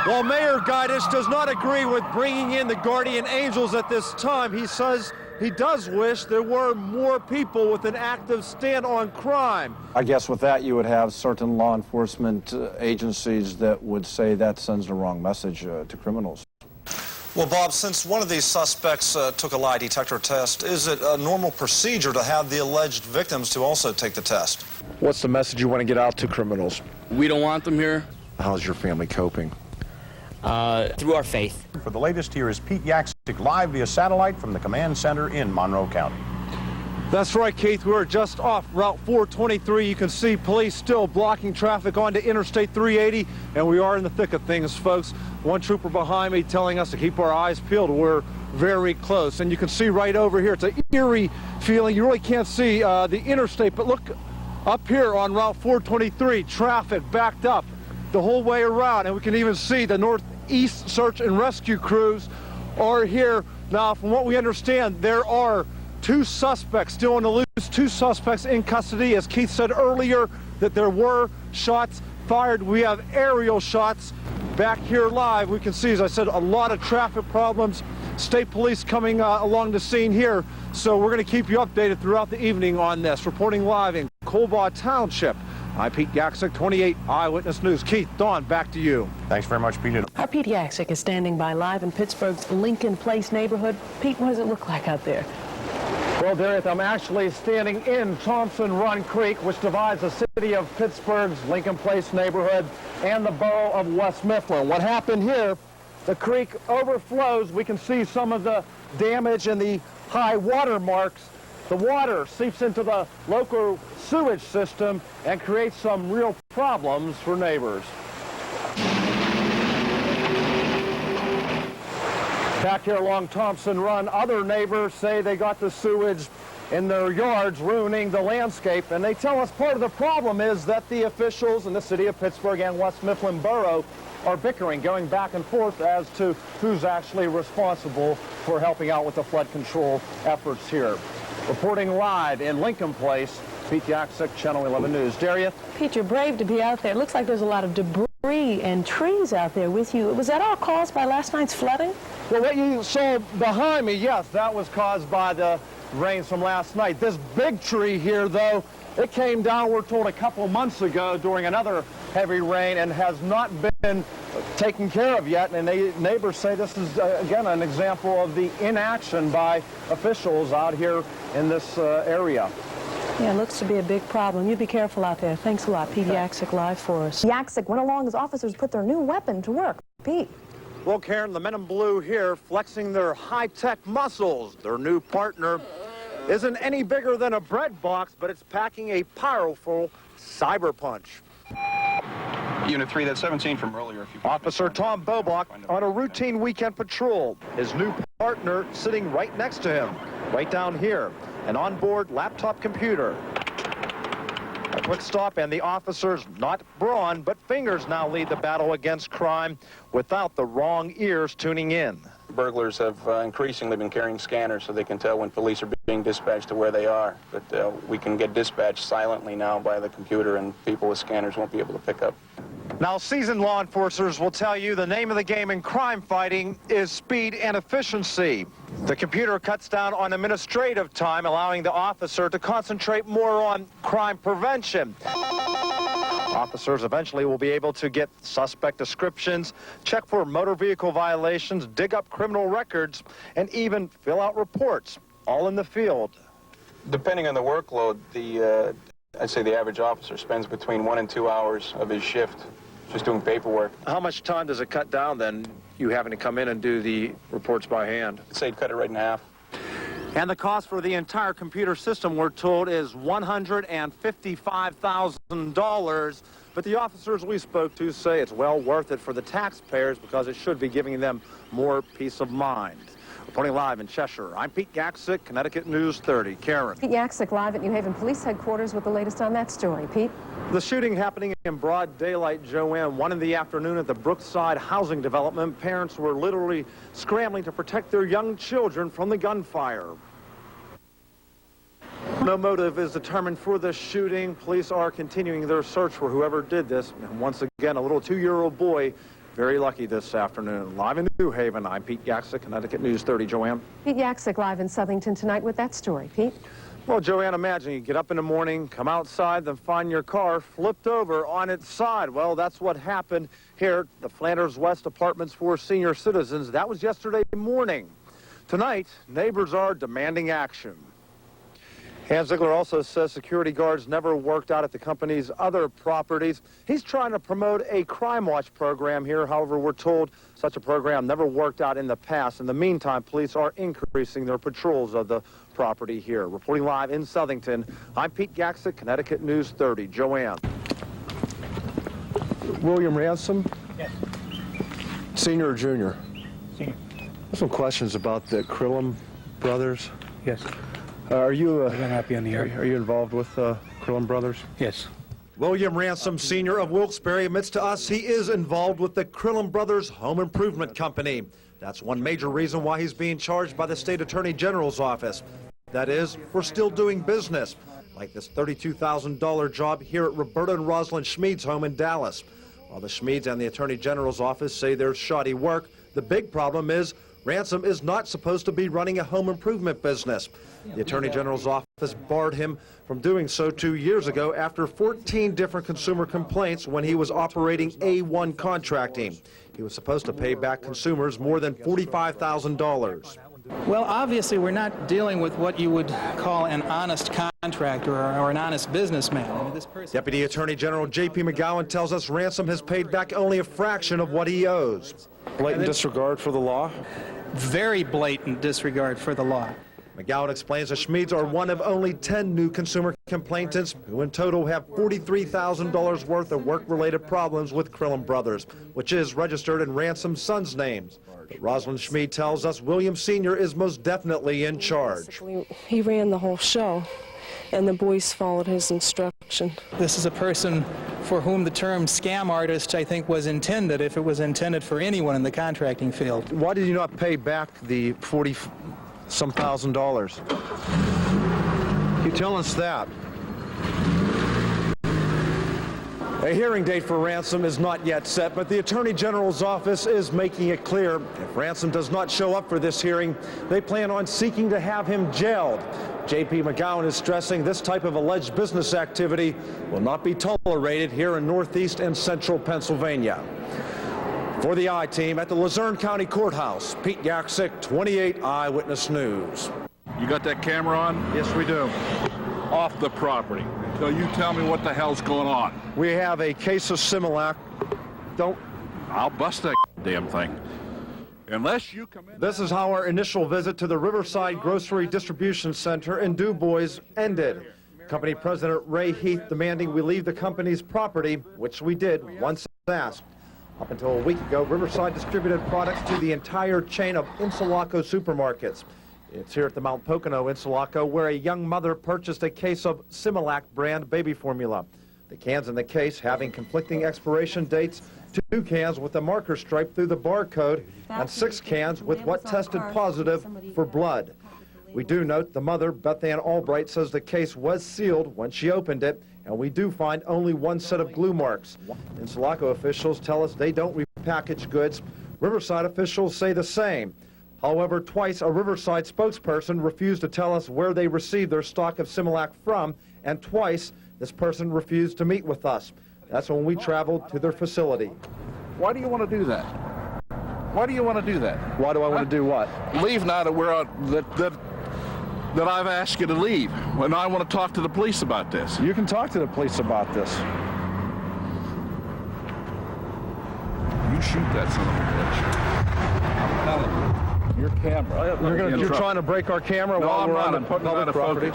While Mayor Guidish does not agree with bringing in the guardian angels at this time, he says he does wish there were more people with an active stand on crime. I guess with that you would have certain law enforcement agencies that would say that sends the wrong message to criminals. Well, Bob, since one of these suspects took a lie detector test, is it a normal procedure to have the alleged victims to also take the test? What's the message you want to get out to criminals? We don't want them here. How's your family coping? Through our faith. For the latest, here is Pete Yaksick live via satellite from the command center in Monroe County. That's right, Keith. We're just off Route 423. You can see police still blocking traffic onto Interstate 380, and we are in the thick of things, folks. One trooper behind me telling us to keep our eyes peeled. We're very close, and you can see right over here. It's an eerie feeling. You really can't see the interstate, but look up here on Route 423. Traffic backed up the whole way around, and we can even see the Northeast Search and Rescue crews are here. Now, from what we understand, there are 2 suspects still on the loose, 2 suspects in custody. As Keith said earlier, that there were shots fired. We have aerial shots back here live. We can see, as I said, a lot of traffic problems. State police coming along the scene here. So we're going to keep you updated throughout the evening on this. Reporting live in Colbaugh Township, I'm Pete Yaksick, 28 Eyewitness News. Keith, Dawn, back to you. Thanks very much, Pete. Our Pete Yaksick is standing by live in Pittsburgh's Lincoln Place neighborhood. Pete, what does it look like out there? Well, Darius, I'm actually standing in Thompson Run Creek, which divides the city of Pittsburgh's Lincoln Place neighborhood and the borough of West Mifflin. What happened here, the creek overflows. We can see some of the damage and the high water marks. The water seeps into the local sewage system and creates some real problems for neighbors. Back here along Thompson Run, other neighbors say they got the sewage in their yards, ruining the landscape. And they tell us part of the problem is that the officials in the city of Pittsburgh and West Mifflin Borough are bickering, going back and forth as to who's actually responsible for helping out with the flood control efforts here. Reporting live in Lincoln Place, Pete Yaksick, Channel 11 News. Darius? Pete, you're brave to be out there. It looks like there's a lot of debris and trees out there with you. Was that all caused by last night's flooding? Well, what you saw behind me, yes, that was caused by the rains from last night. This big tree here, though, it came down, we're told, a couple months ago during another heavy rain and has not been taken care of yet. And neighbors say this is, again, an example of the inaction by officials out here in this area. Yeah, it looks to be a big problem. You be careful out there. Thanks a lot. Pete Yaksick live for us. Yaksick went along as officers put their new weapon to work. Pete. Well, Karen, the men in blue here flexing their high-tech muscles. Their new partner isn't any bigger than a bread box, but it's packing a powerful cyber punch. Unit 3, that's 17 from earlier. Officer Tom Bobach on a routine weekend patrol. His new partner sitting right next to him, right down here. An onboard laptop computer. A quick stop, and the officers, not brawn, but fingers now lead the battle against crime without the wrong ears tuning in. Burglars have increasingly been carrying scanners so they can tell when police are being dispatched to where they are. But we can get dispatched silently now by the computer, and people with scanners won't be able to pick up. Now, seasoned law enforcers will tell you the name of the game in crime fighting is speed and efficiency. The computer cuts down on administrative time, allowing the officer to concentrate more on crime prevention. Officers eventually will be able to get suspect descriptions, check for motor vehicle violations, dig up criminal records, and even fill out reports, all in the field. Depending on the workload, I'd say the average officer spends between 1 and 2 hours of his shift just doing paperwork. How much time does it cut down, then, you having to come in and do the reports by hand? I'd say you'd cut it right in half. And the cost for the entire computer system, we're told, is $155,000. But the officers we spoke to say it's well worth it for the taxpayers because it should be giving them more peace of mind. Reporting live in Cheshire, I'm Pete Yaksick, Connecticut News 30. Karen. Pete Yaksick live at New Haven Police Headquarters with the latest on that story. Pete? The shooting happening in broad daylight, Joanne, 1 in the afternoon at the Brookside housing development. Parents were literally scrambling to protect their young children from the gunfire. No motive is determined for the shooting. Police are continuing their search for whoever did this. And once again, a little 2-year-old boy Very lucky this afternoon. Live in New Haven, I'm Pete Yaksick, Connecticut News 30. Joanne? Pete Yaksick live in Southington tonight with that story. Pete? Well, Joanne, imagine you get up in the morning, come outside, then find your car flipped over on its side. Well, that's what happened here at the Flanders West Apartments for Senior Citizens. That was yesterday morning. Tonight, neighbors are demanding action. Hans Ziegler also says security guards never worked out at the company's other properties. He's trying to promote a crime watch program here. However, we're told such a program never worked out in the past. In the meantime, police are increasing their patrols of the property here. Reporting live in Southington, I'm Pete Yaksick, Connecticut News 30. Joanne. William Ransom? Yes. Senior or junior? Senior. There's some questions about the Krillum brothers. Yes. Are you not be on the air. are you involved with Krillum brothers? Yes. William Ransom, Sr. of Wilkes-Barre, admits to us he is involved with the Krillum Brothers Home Improvement Company. That's one major reason why he's being charged by the State Attorney General's office. That is, for still doing business, like this $32,000 job here at Roberta and Rosalind Schmid's home in Dallas. While the Schmids and the Attorney General's office say there's shoddy work, the big problem is Ransom is not supposed to be running a home improvement business. The Attorney General's office barred him from doing so 2 years ago after 14 different consumer complaints when he was operating A1 contracting. He was supposed to pay back consumers more than $45,000. Well, obviously, we're not dealing with what you would call an honest contractor or an honest businessman. I mean, this person... Deputy Attorney General J.P. McGowan tells us Ransom has paid back only a fraction of what he owes. Blatant disregard for the law? Very blatant disregard for the law. McGowan explains the Schmids are one of only 10 new consumer complainants who in total have $43,000 worth of work-related problems with Krillum Brothers, which is registered in Ransom's son's names. But Rosalind Schmid tells us William Sr. is most definitely in charge. Basically, he ran the whole show, and the boys followed his instruction. This is a person for whom the term scam artist, I think, was intended, if it was intended for anyone in the contracting field. Why did you not pay back the $40-some thousand? You tell us that. A hearing date for Ransom is not yet set, but the Attorney General's office is making it clear if Ransom does not show up for this hearing, they plan on seeking to have him jailed. J.P. McGowan is stressing this type of alleged business activity will not be tolerated here in Northeast and Central Pennsylvania. For the I-Team at the Luzerne County Courthouse, Pete Yaksick, 28 Eyewitness News. You got that camera on? Yes, we do. Off the property. So you tell me what the hell's going on. We have a case of Similac. I'll bust that damn thing. Unless you come in. This is how our initial visit to the Riverside Grocery Distribution Center in Du Bois ended. Company President Ray Heath demanding we leave the company's property, which we did once asked. Up until a week ago, Riverside distributed products to the entire chain of Insulaco supermarkets. It's here at the Mount Pocono Insulaco where a young mother purchased a case of Similac brand baby formula. The cans in the case having conflicting expiration dates, 2 cans with a marker stripe through the barcode, and 6 cans with what tested positive for blood. We do note the mother, Beth Ann Albright, says the case was sealed when she opened it, and we do find only 1 set of glue marks. Insulaco officials tell us they don't repackage goods. Riverside officials say the same. However, twice a Riverside spokesperson refused to tell us where they received their stock of Similac from, and twice this person refused to meet with us. That's when we traveled to their facility. Why do you want to do that? Why do you want to do that? Why do I want to do what? Leave now that we're that I've asked you to leave. When I want to talk to the police about this. You can talk to the police about this. You shoot that son of a bitch. I'm telling you. Your camera. You're trying to break our camera while we're on the public property.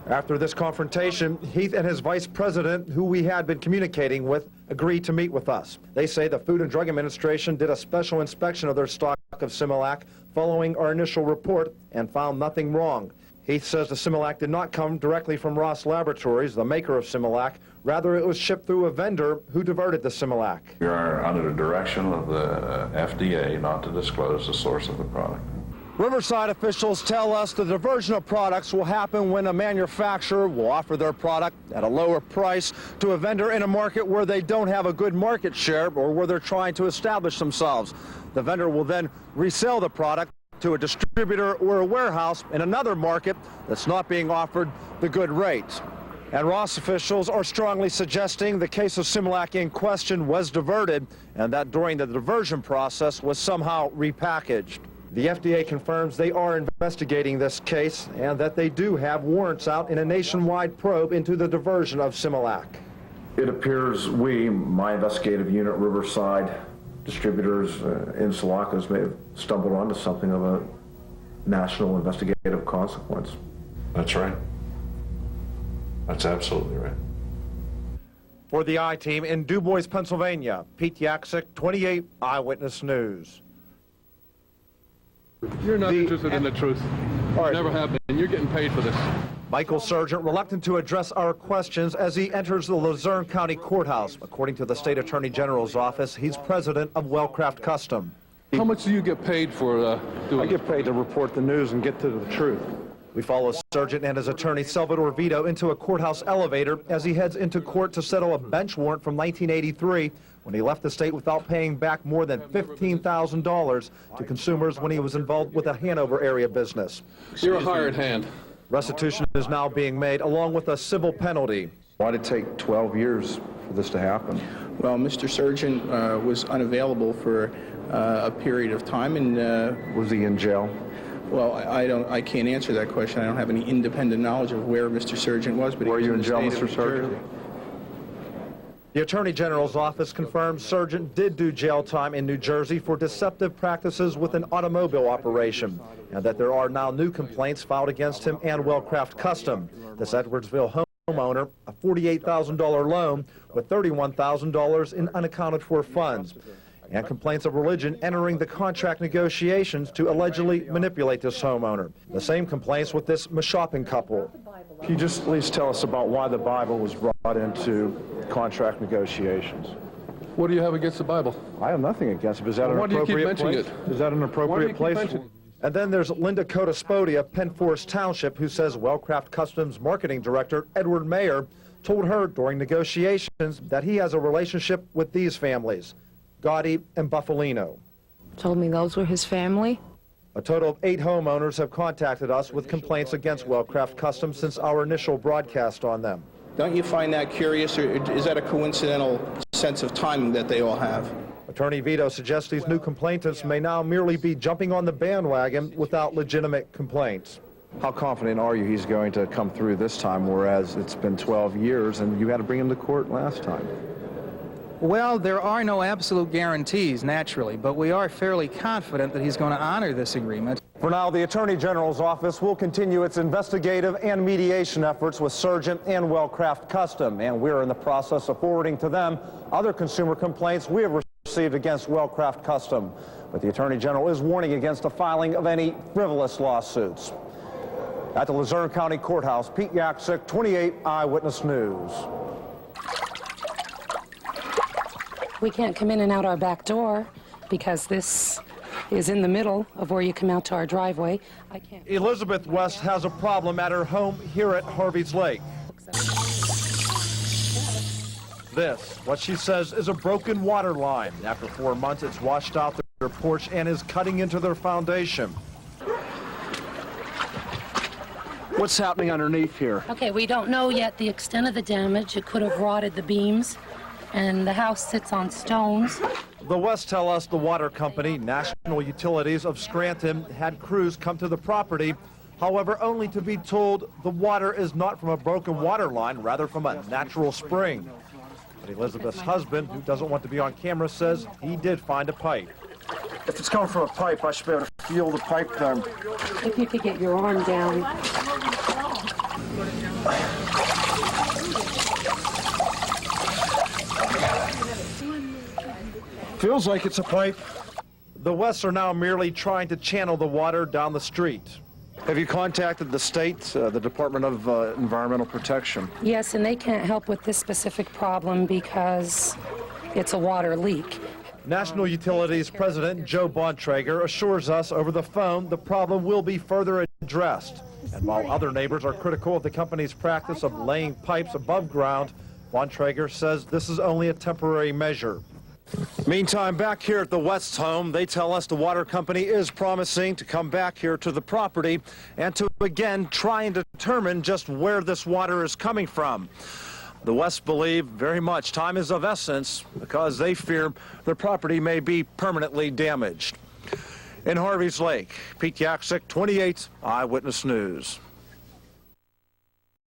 After this confrontation, Heath and his vice president, who we had been communicating with, agreed to meet with us. They say the Food and Drug Administration did a special inspection of their stock of Similac following our initial report and found nothing wrong. Heath says the Similac did not come directly from Ross Laboratories, the maker of Similac. Rather, it was shipped through a vendor who diverted the Similac. We are under the direction of the FDA not to disclose the source of the product. Riverside officials tell us the diversion of products will happen when a manufacturer will offer their product at a lower price to a vendor in a market where they don't have a good market share or where they're trying to establish themselves. The vendor will then resell the product to a distributor or a warehouse in another market that's not being offered the good rates. And Ross officials are strongly suggesting the case of Similac in question was diverted and that during the diversion process was somehow repackaged. The FDA confirms they are investigating this case and that they do have warrants out in a nationwide probe into the diversion of Similac. It appears my investigative unit, Riverside, distributors in Salacas may have stumbled onto something of a national investigative consequence. That's right. That's absolutely right. For the I-Team in Du Bois, Pennsylvania, Pete Yaksick, 28 Eyewitness News. You're not interested in the truth. Right. Never have been. You're getting paid for this. Michael Sargent reluctant to address our questions as he enters the Luzerne County Courthouse. According to the State Attorney General's office, he's president of Wellcraft Custom. How much do you get paid for doing I get paid to report the news and get to the truth. We follow Sargent and his attorney Salvador Vito into a courthouse elevator as he heads into court to settle a bench warrant from 1983 when he left the state without paying back more than $15,000 to consumers when he was involved with a Hanover area business. You're a hired hand. Restitution is now being made along with a civil penalty. Why did it take 12 years for this to happen? Well, Mr. Sargent was unavailable for a period of time, and was he in jail? Well, I can't answer that question. I don't have any independent knowledge of where Mr. Sargent was. But were you in jail, Mr. Sargent? The Attorney General's office confirms Sargent did do jail time in New Jersey for deceptive practices with an automobile operation, and that there are now new complaints filed against him and Wellcraft Custom. This Edwardsville homeowner, a $48,000 loan with $31,000 in unaccounted for funds, and complaints of religion entering the contract negotiations to allegedly manipulate this homeowner. The same complaints with this shopping couple. Can you just at least tell us about why the Bible was brought into contract negotiations? What do you have against the Bible? I have nothing against it. Is that an appropriate place? Is that an appropriate place? And then there's Linda Cotaspodi of Penn Forest Township, who says Wellcraft Customs marketing director Edward Mayer told her during negotiations that he has a relationship with these families, Gotti and Buffalino. Told me those were his family. A total of 8 homeowners have contacted us with complaints against Wellcraft Customs since our initial broadcast on them. Don't you find that curious, or is that a coincidental sense of timing that they all have? Attorney Vito suggests these new complainants may now merely be jumping on the bandwagon without legitimate complaints. How confident are you he's going to come through this time, whereas it's been 12 years and you had to bring him to court last time? Well, there are no absolute guarantees, naturally, but we are fairly confident that he's going to honor this agreement. For now, the Attorney General's office will continue its investigative and mediation efforts with Sargent and Wellcraft Custom, and we're in the process of forwarding to them other consumer complaints we have received against Wellcraft Custom. But the Attorney General is warning against the filing of any frivolous lawsuits. At the Luzerne County Courthouse, Pete Yaksick, 28 Eyewitness News. We can't come in and out our back door because this is in the middle of where you come out to our driveway. I can't. Elizabeth West has a problem at her home here at Harvey's Lake. This, what she says, is a broken water line. After 4 months, it's washed out their porch and is cutting into their foundation. What's happening underneath here? Okay, we don't know yet the extent of the damage. It could have rotted the beams, and the house sits on stones. The West tell us the water company, National Utilities of Scranton, had crews come to the property, however, only to be told the water is not from a broken water line, rather from a natural spring. But Elizabeth's husband, who doesn't want to be on camera, says he did find a pipe. If it's coming from a pipe, I should be able to feel the pipe then. If you could get your arm down. Feels like it's a pipe. The Wests are now merely trying to channel the water down the street. Have you contacted the state, the Department of Environmental Protection? Yes, and they can't help with this specific problem because it's a water leak. National Utilities President Joe Bontrager assures us over the phone the problem will be further addressed. And while other neighbors are critical of the company's practice of laying pipes above ground, Bontrager says this is only a temporary measure. Meantime, back here at the West's home, they tell us the water company is promising to come back here to the property and to again try and determine just where this water is coming from. The Wests believe very much time is of essence because they fear their property may be permanently damaged. In Harvey's Lake, Pete Yaksick, 28 Eyewitness News.